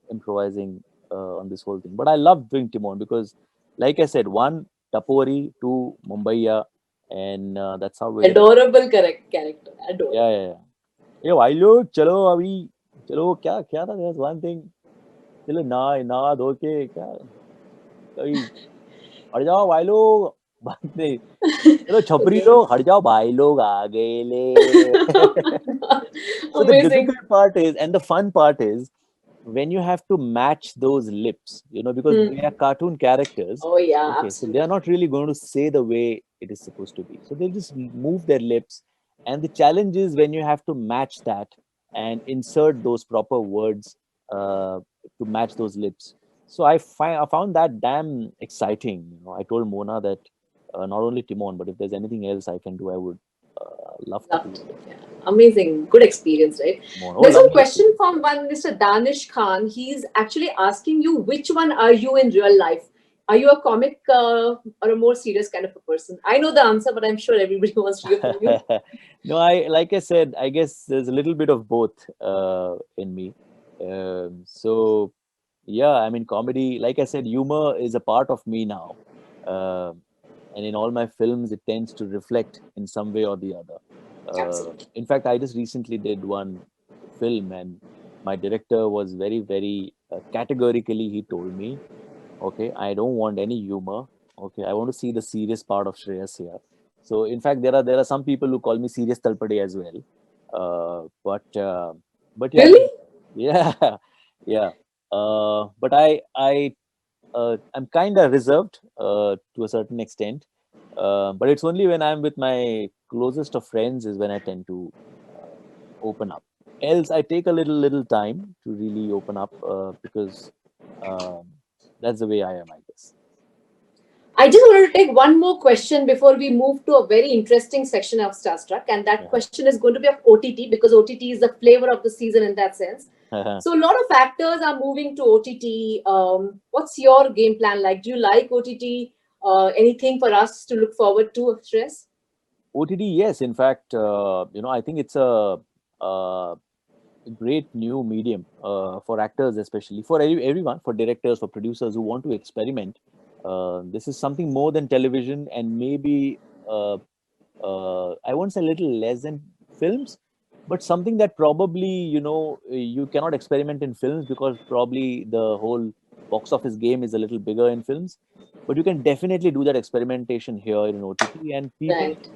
improvising on this whole thing. But I love doing Timon because, like I said, one Tapori, two Mumbaiya, and that's how we. Adorable correct character. Adorable. Yeah, yeah, yeah. ये भाई लोग चलो अभी चलो क्या क्या था there's one thing चलो ना ना धो के क्या कभी हट जाओ भाई लोग बात नहीं चलो छपरी Okay. लोग हट जाओ भाई लोग आ गए ले so the Amazing. difficult part is and the fun part is when you have to match those lips, because Hmm. they are cartoon characters. Oh yeah, Okay, so they are absolutely. not really going to say the way it is supposed to be. So they'll just move their lips. And the challenge is when you have to match that and insert those proper words to match those lips. So I found that damn exciting. I told Mona that not only Timon, but if there's anything else I can do, I would love to do Loved it. it. Yeah. Amazing. Good experience, right? Timon. Oh, There's one lovely question experience. from one Mr. Danish Khan. He's actually asking you, which one are you in real life? Are you a comic or a more serious kind of a person? I know the answer, but I'm sure everybody wants to hear from you. No, I like I said, I guess there's a little bit of both in me. So yeah, I mean, comedy, like I said, humor is a part of me now, and in all my films, it tends to reflect in some way or the other. Absolutely. In fact, I just recently did one film, and my director was very categorically. He told me, "Okay, I don't want any humor. Okay, I want to see the serious part of Shreyas here." So, in fact, there are some people who call me serious Talpade as well. But yeah, Really? yeah, yeah. But I'm kind of reserved to a certain extent. But it's only when I'm with my closest of friends is when I tend to open up. Else, I take a little time to really open up because um, that's the way I am, I guess. I just wanted to take one more question before we move to a very interesting section of Starstruck, and that question is going to be of OTT because OTT is the flavor of the season in that sense. Yeah. So a lot of actors are moving to OTT. What's your game plan like? Do you like OTT? Anything for us to look forward to, Stress? OTT, yes. In fact, I think it's a great new medium for actors, especially for everyone, for directors, for producers who want to experiment. This is something more than television, and maybe uh, I won't say little less than films, but something that probably you cannot experiment in films because probably the whole box office game is a little bigger in films. But you can definitely do that experimentation here in OTT, and people Right.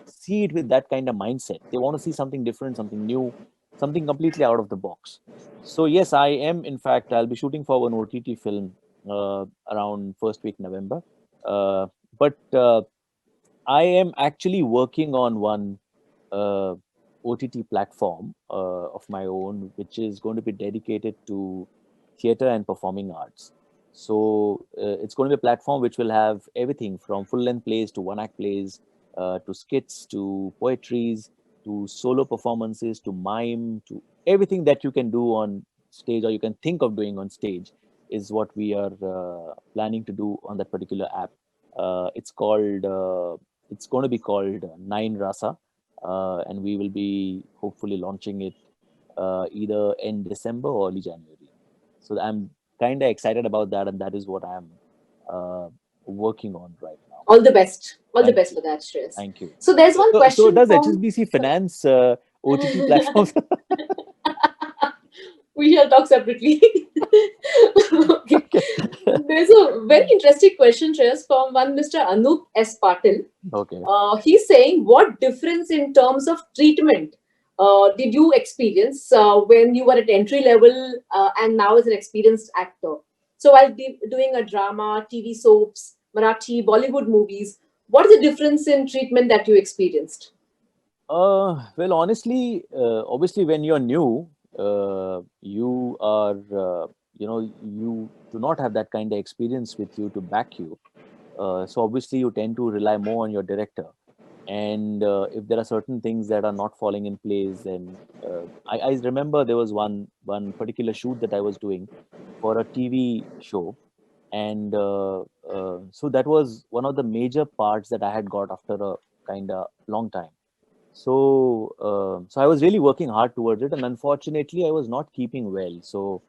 see it with that kind of mindset. They want to see something different, something new, something completely out of the box. So yes, I am. In fact, I'll be shooting for one OTT film around first week November. But I am actually working on one uh, OTT platform of my own, which is going to be dedicated to theater and performing arts. So it's going to be a platform which will have everything from full length plays to one act plays, to skits, to poetries, to solo performances, to mime, to everything that you can do on stage or you can think of doing on stage is what we are planning to do on that particular app. It's going to be called Nine Rasa, and we will be hopefully launching it either in December or early January. So I'm kind of excited about that, and that is what I'm uh, working on right now. All the best. All the Thank best you, for that, Shreyas. thank you. So there's one So question does from. HSBC finance OTT platforms? We shall talk separately. Okay. Okay. There's a very interesting question, Shreyas, from one Mr. Anup S. Patil. Okay. He's saying, what difference in terms of treatment did you experience when you were at entry level and now as an experienced actor? So while doing a drama, TV soaps, Marathi, Bollywood movies, what is the difference in treatment that you experienced? Well, honestly, obviously, when you're new, you are, you do not have that kind of experience with you to back you. So obviously, you tend to rely more on your director. And if there are certain things that are not falling in place, then I remember there was one particular shoot that I was doing for a TV show, and so that was one of the major parts that I had got after a kind of long time. So I was really working hard towards it, and unfortunately, I was not keeping well. So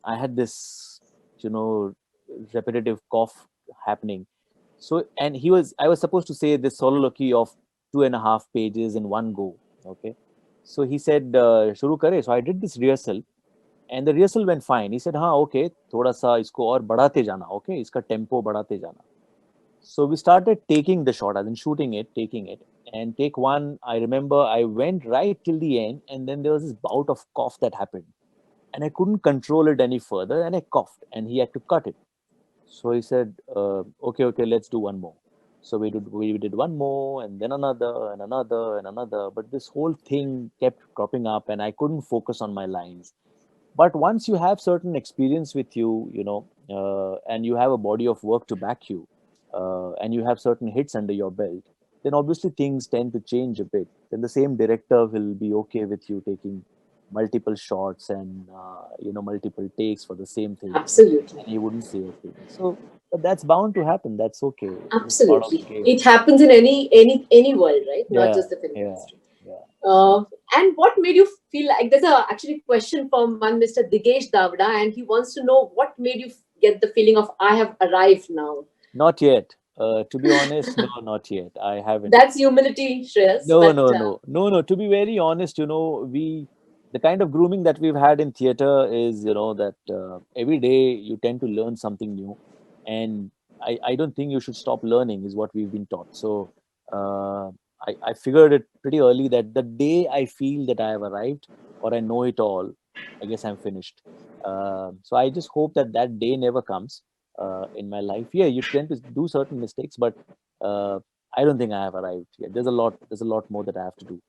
I had this, you know, repetitive cough happening. So, and I was supposed to say this soliloquy of 2.5 pages in one go. Okay. So he said, "Shuru kare." So I did this rehearsal, and the rehearsal went fine. He said, "हाँ, okay, थोड़ा सा इसको और बढ़ाते जाना, okay, इसका tempo बढ़ाते जाना." So we started taking the shot, as in shooting it, taking it. And take one, I remember I went right till the end, and then there was this bout of cough that happened. And I couldn't control it any further, and I coughed, and he had to cut it. So he said, okay, let's do one more. So we did one more, and then another, and another, and another. But this whole thing kept cropping up, and I couldn't focus on my lines. But once you have certain experience with you, and you have a body of work to back you, and you have certain hits under your belt, then obviously things tend to change a bit. Then the same director will be okay with you taking multiple shots and multiple takes for the same thing, Absolutely. and he wouldn't say a thing. So, but that's bound to happen. That's okay. It's part of the Absolutely. game. It happens in any world, right? Not Yeah, just the film yeah, industry. yeah. Uh, and what made you feel like there's a actually question from one Mr. Digesh Davda, and he wants to know what made you get the feeling of I have arrived now. Not yet. To be honest, no, not yet. I haven't. That's humility, Shreyas. No, But no, no, no, no. To be very honest, the kind of grooming that we've had in theater is, that every day you tend to learn something new, and I don't think you should stop learning, is what we've been taught. So uh, I figured it pretty early that the day I feel that I have arrived or I know it all, I guess I'm finished. So I just hope that that day never comes in my life. Yeah, you tend to do certain mistakes, but uh, I don't think I have arrived yet. There's a lot more that I have to do.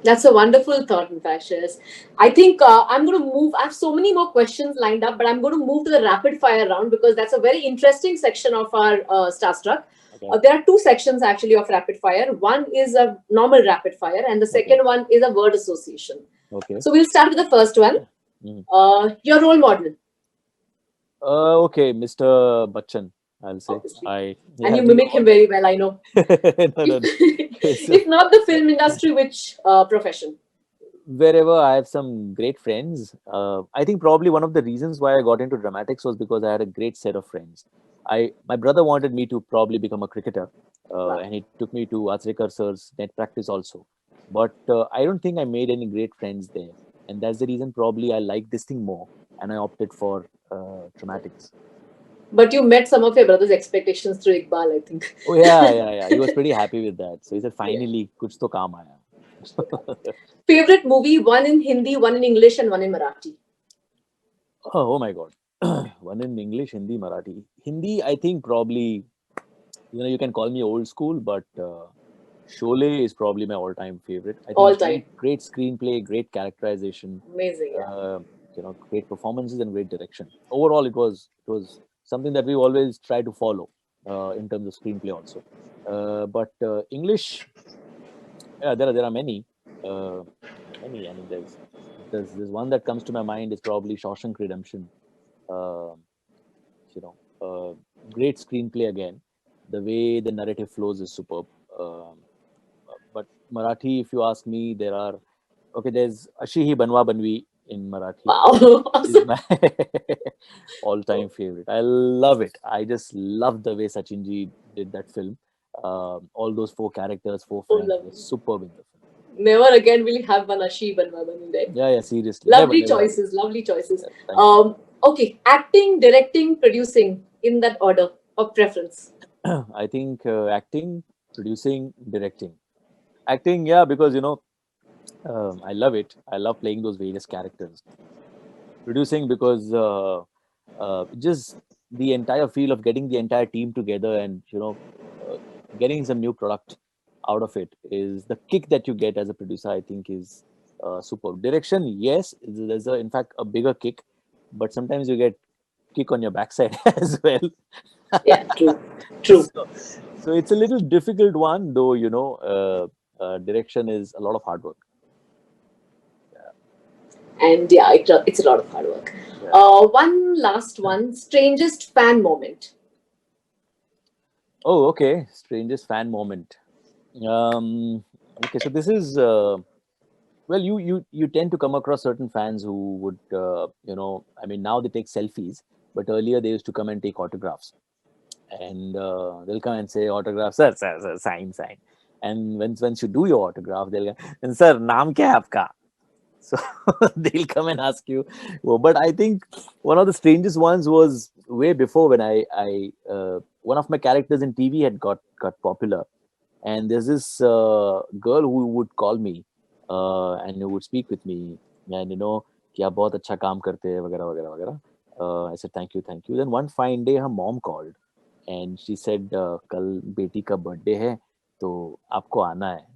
that's a wonderful thought, in fact, Shreyas. I think I'm going to move. I have so many more questions lined up, but I'm going to move to the rapid fire round because that's a very interesting section of our Starstruck. Okay. There are two sections actually of rapid fire. One is a normal rapid fire, and the second one is a word association. Okay. So we'll start with the first one. Your role model. Okay, Mr. Bachchan, I'll say. Obviously. And you mimic him very well, I know. no, no, no. If not the film industry, which profession? Wherever I have some great friends, I think probably one of the reasons why I got into dramatics was because I had a great set of friends. My brother wanted me to probably become a cricketer, and he took me to Achrekar sir's net practice also. But I don't think I made any great friends there, and that's the reason probably I like this thing more, and I opted for dramatics. But you met some of your brother's expectations through Iqbal, I think. Oh yeah. He was pretty happy with that. So he said, finally, kuch to kaam aaya. Favorite movie, one in Hindi, one in English, and one in Marathi. Oh my God. One in English, Hindi, Marathi. Hindi, I think probably, you can call me old school, but Sholay is probably my all-time favorite. I All think time. great screenplay, great characterization, Amazing, yeah. great performances and great direction. Overall, it was something that we always try to follow in terms of screenplay also. But English, yeah, there are many, uh, many. I mean, there's one that comes to my mind is probably Shawshank Redemption. Uh, you know, great screenplay again. The way the narrative flows is superb. But Marathi, if you ask me, there's Ashi Hi Banwa Banvi in Marathi Wow. is Awesome. my all-time favorite. I love it. I just love the way Sachinji did that film. All those four characters, four Oh, friends were lovely. superb in the film. Never again will you have one Ashi Banwa Bani, right? Yeah, seriously. Never, Lovely never again. choices, lovely choices. Yeah, thank you. Okay, acting, directing, producing in that order of preference. I think acting, producing, directing. Acting, yeah, because I love it. I love playing those various characters. Producing because just the entire feel of getting the entire team together and uh, getting some new product out of it is the kick that you get as a producer. I think is superb. Direction, yes, there's in fact a bigger kick, but sometimes you get kick on your backside as well. Yeah, true, true. so, so it's a little difficult one, though. Direction is a lot of hard work. And yeah, it's a lot of hard work. Yeah. One last one, strangest fan moment. Oh, okay. Strangest fan moment. Okay, so this is well, you tend to come across certain fans who would, I mean, now they take selfies, but earlier they used to come and take autographs, and they'll come and say autograph, sir, sign. And once you do your autograph, they'll go, and sir, naam kya hai aapka? So they'll come and ask you. Well, but I think one of the strangest ones was way before when I one of my characters in TV had got popular, and there's this girl who would call me and who would speak with me, and कि आप बहुत अच्छा काम करते हैं वगैरह वगैरह वगैरह. I said thank you. Then one fine day her mom called and she said कल बेटी का बर्थडे है तो आपको आना है.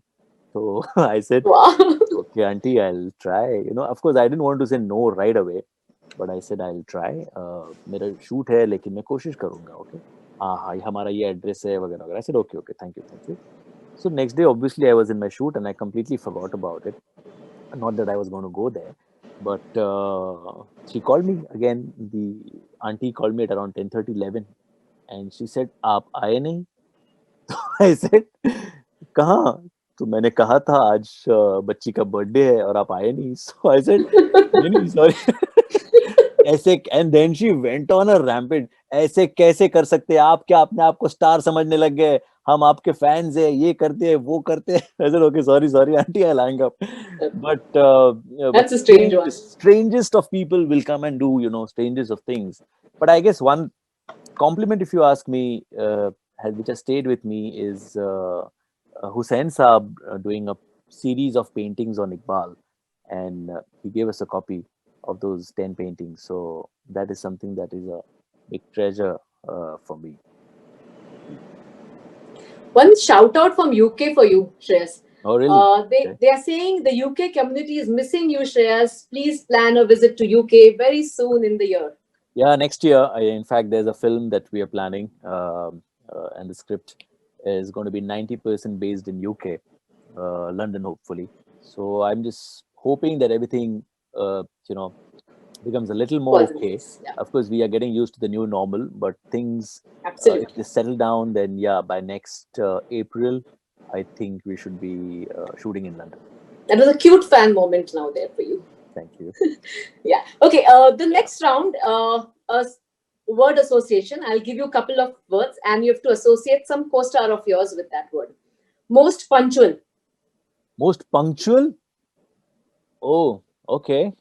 So I said Wow. okay auntie, I'll try. Of course I didn't want to say no right away, but I said I'll try. मेरा shoot है लेकिन मैं कोशिश करूंगा. Okay, हाँ हमारा ये एड्रेस है वगैरह वगैरह. I said okay, thank you. So next day, obviously, I was in my shoot and I completely forgot about it. Not that I was going to go there, but she called me again. The auntie called me at around 10:30, 11, and she said, "आप आए नहीं?" I said, "कहाँ?" तो मैंने कहा था आज बच्ची का बर्थडे है और आप आए नहीं. So I said, नहीं sorry. ऐसे and then she went on a rampage. ऐसे कैसे कर सकते हैं आप? क्या अपने आप को स्टार समझने लग गए? हम आपके फैंस हैं, ये करते हैं वो करते हैं. I said, okay, sorry auntie, I'll hang up. But That's a strange one. strangest of people will come and do strangest of things. But I guess one compliment, if you ask me, which has stayed with me is Hussain Saab doing a series of paintings on Iqbal, and he gave us a copy of those 10 paintings. So that is something that is a big treasure for me. One shout out from UK for you, Shreyas. Oh, really? They are saying the UK community is missing you, Shreyas. Please plan a visit to UK very soon in the year. Yeah, next year. In fact, there's a film that we are planning, and the script is going to be 90% based in UK, London, hopefully. So I'm just hoping that everything, becomes a little more okay. Yeah. Of course, we are getting used to the new normal, but things, Absolutely. if they settle down, then yeah, by next April, I think we should be shooting in London. That was a cute fan moment now there for you. Thank you. Yeah. Okay. The next round, a word association. I'll give you a couple of words, and you have to associate some co-star of yours with that word. Most punctual. Most punctual? Oh, okay.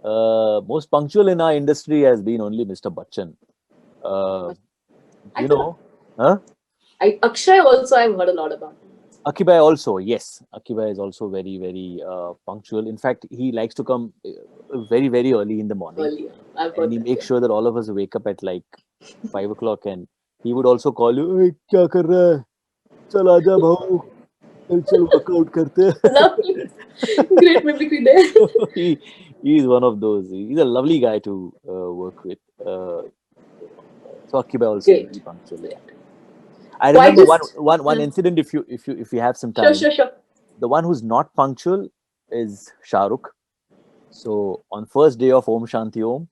Most punctual in our industry has been only Mr. Bachchan. Huh? Akshay also I've heard a lot about. Akibai also, yes. Akibai is also very, very punctual. In fact, he likes to come very, very early in the morning, Earlier. I've and heard he that. makes Yeah. sure that all of us wake up at like 5 o'clock, and he would also call you, "Hey, kya kar raha hai? Chal aaja bhau, chal workout karte hain." Lovely. Great mimicry there. he he is one of those. He's a lovely guy to work with. So Akibai also is very Great. punctual. Yeah. Great. I remember Quietest. one Hmm. incident. If you have some Sure, time, sure, sure. the one who's not punctual is Shah Rukh. So on first day of Om Shanti Om,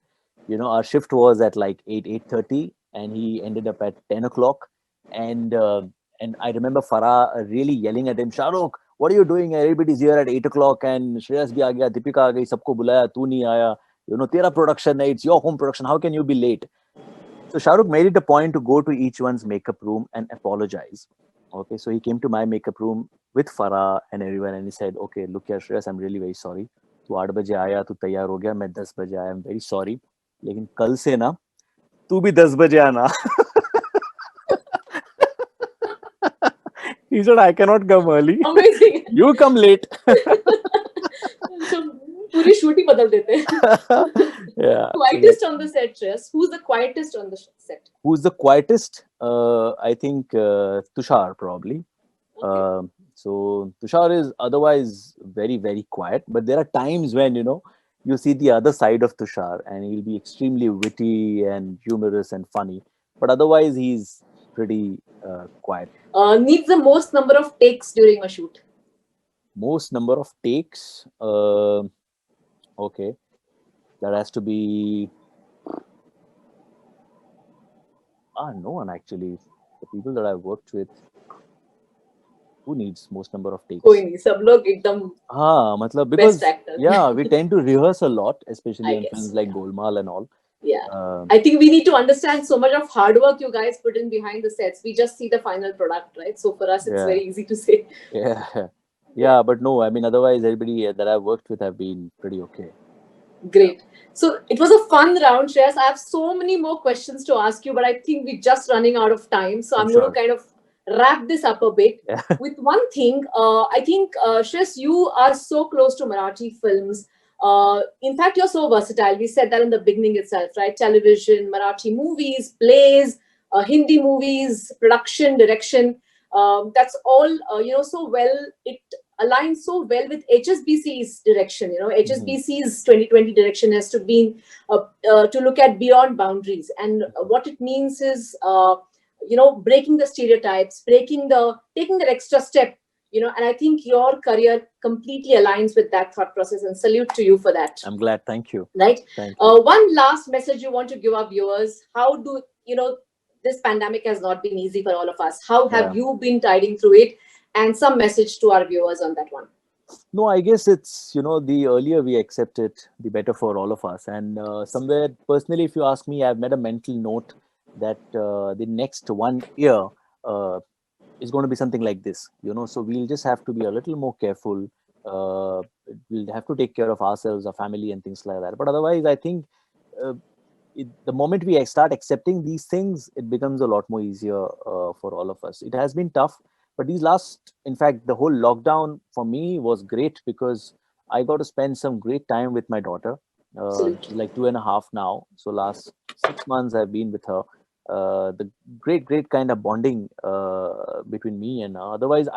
our shift was at like 8:30, and he ended up at 10 o'clock. And I remember Farah really yelling at him, "Shah Rukh, what are you doing? Everybody's here at 8 o'clock, and Shreyas bhi aa gaya, Deepika aa gayi, sabko bulaya, tu nahi aaya. Tera production hai, it's your home production. How can you be late?" So Shah Rukh made it a point to go to each one's makeup room and apologize. Okay, so he came to my makeup room with Farah and everyone, and he said, "Okay, look here, Shreyas, I'm really very sorry. तू 8 बजे आया, तू तैयार हो गया, मैं 10 बजे आया, I'm very sorry. लेकिन कल से ना तू भी 10 बजे आना." He said, "I cannot come early. Amazing. You come late." So, पूरी shoot ही बदल देते हैं. Yeah. So Quietest on the set, Shreyas. Who's the quietest on the set? who's the quietest? I think Tushar probably. Okay. So Tushar is otherwise very, very quiet, but there are times when you see the other side of Tushar, and he'll be extremely witty and humorous and funny. But otherwise, he's pretty quiet. Needs the most number of takes during a shoot. Most number of takes. Okay, that has to be. No one actually. The people that I've worked with, who needs most number of takes? कोई नहीं, सब लोग एकदम मतलब best because actor. we tend to rehearse a lot, especially I on guess. films like Golmaal and all. Yeah. Um, I think we need to understand so much of hard work you guys put in behind the sets. We just see the final product, right? So for us, it's Yeah. very easy to say. Yeah, but no, I mean, otherwise, everybody that I've worked with have been pretty okay. Great. So it was a fun round, Shreyas. I have so many more questions to ask you, but I think we're just running out of time. So I'm going to kind of wrap this up a bit Yeah. with one thing. I think, Shreyas, you are so close to Marathi films. In fact, you're so versatile. We said that in the beginning itself, right? Television, Marathi movies, plays, Hindi movies, production, direction. That's all, so well. It aligns so well with HSBC's direction. HSBC's 2020 direction has to be to look at beyond boundaries, and what it means is breaking the stereotypes, taking that extra step. And I think your career completely aligns with that thought process, and salute to you for that. I'm glad. Thank you. Right. Thank you. One last message you want to give our viewers: how do this pandemic has not been easy for all of us? How have you been tiding through it? And some message to our viewers on that one. No, I guess it's, the earlier we accept it, the better for all of us. And somewhere, personally, if you ask me, I've made a mental note that the next 1 year is going to be something like this, so we'll just have to be a little more careful. We'll have to take care of ourselves, our family, and things like that. But otherwise, I think the moment we start accepting these things, it becomes a lot more easier for all of us. It has been tough, but in fact, the whole lockdown for me was great because I got to spend some great time with my daughter. She's like 2.5 now. So last 6 months I've been with her. The great kind of bonding between me and her. Otherwise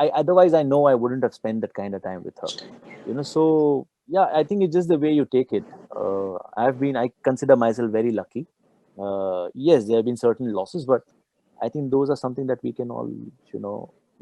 I know I wouldn't have spent that kind of time with her. So yeah, I think it's just the way you take it. I consider myself very lucky. Yes, there have been certain losses, but I think those are something that we can all,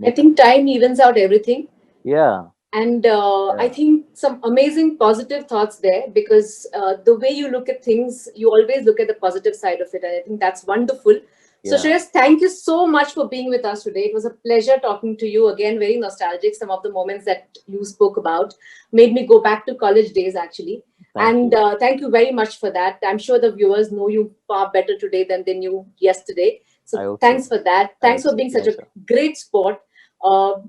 I think time evens out everything. Yeah. And I think some amazing positive thoughts there, because the way you look at things, you always look at the positive side of it. And I think that's wonderful. So Shreyas, thank you so much for being with us today. It was a pleasure talking to you again. Very nostalgic. Some of the moments that you spoke about made me go back to college days, actually. Thank you very much for that. I'm sure the viewers know you far better today than they knew yesterday. So thanks for that. Thanks for being such a great sport.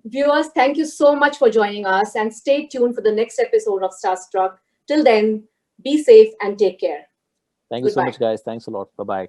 Viewers, thank you so much for joining us, and stay tuned for the next episode of Starstruck. Till then, be safe and take care. Thank you so much, guys. Thanks a lot. Bye-bye.